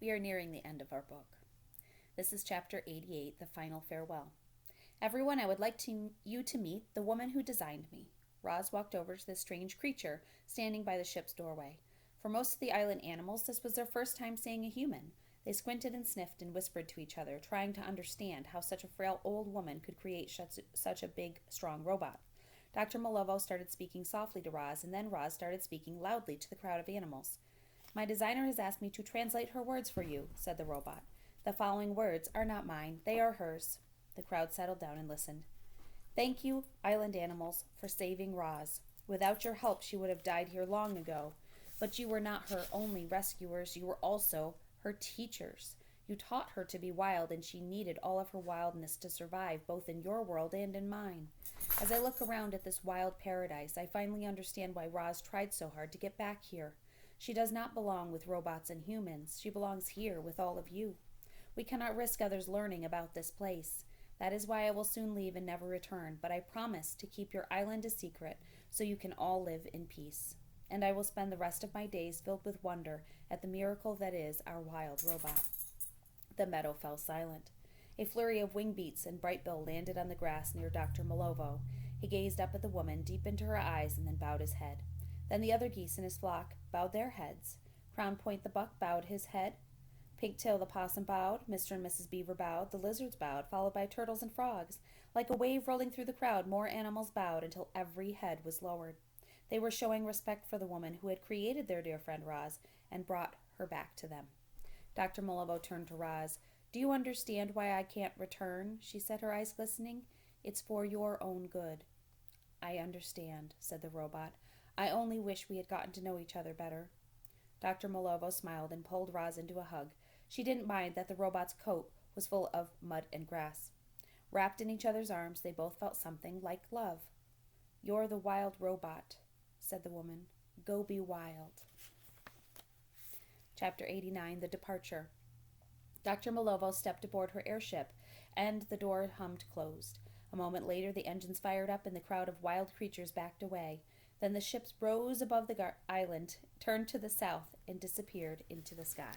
We are nearing the end of our book. This is chapter 88, The Final Farewell. Everyone, I would like you to meet the woman who designed me. Roz walked over to the strange creature standing by the ship's doorway. For most of the island animals, this was their first time seeing a human. They squinted and sniffed and whispered to each other, trying to understand how such a frail old woman could create such a big, strong robot. Dr. Malovo started speaking softly to Roz, and then Roz started speaking loudly to the crowd of animals. My designer has asked me to translate her words for you, said the robot. The following words are not mine, they are hers. The crowd settled down and listened. Thank you, island animals, for saving Roz. Without your help, she would have died here long ago. But you were not her only rescuers, you were also her teachers. You taught her to be wild, and she needed all of her wildness to survive, both in your world and in mine. As I look around at this wild paradise, I finally understand why Roz tried so hard to get back here. She does not belong with robots and humans. She belongs here with all of you. We cannot risk others learning about this place. That is why I will soon leave and never return, but I promise to keep your island a secret so you can all live in peace. And I will spend the rest of my days filled with wonder at the miracle that is our wild robot. The meadow fell silent. A flurry of wing beats and bright bill landed on the grass near Dr. Malovo. He gazed up at the woman, deep into her eyes, and then bowed his head. Then the other geese in his flock bowed their heads. Crown Point the buck bowed his head. Pigtail the possum bowed. Mr. and Mrs. Beaver bowed. The lizards bowed, followed by turtles and frogs. Like a wave rolling through the crowd, more animals bowed until every head was lowered. They were showing respect for the woman who had created their dear friend Roz and brought her back to them. Dr. Malovo turned to Roz. Do you understand why I can't return? She said, her eyes glistening. It's for your own good. I understand, said the robot. I only wish we had gotten to know each other better. Dr. Malovo smiled and pulled Roz into a hug. She didn't mind that the robot's coat was full of mud and grass. Wrapped in each other's arms, they both felt something like love. You're the wild robot, said the woman. Go be wild. Chapter 89, The Departure. Dr. Malovo stepped aboard her airship, and the door hummed closed. A moment later, the engines fired up and the crowd of wild creatures backed away. Then the ships rose above the island, turned to the south, and disappeared into the sky.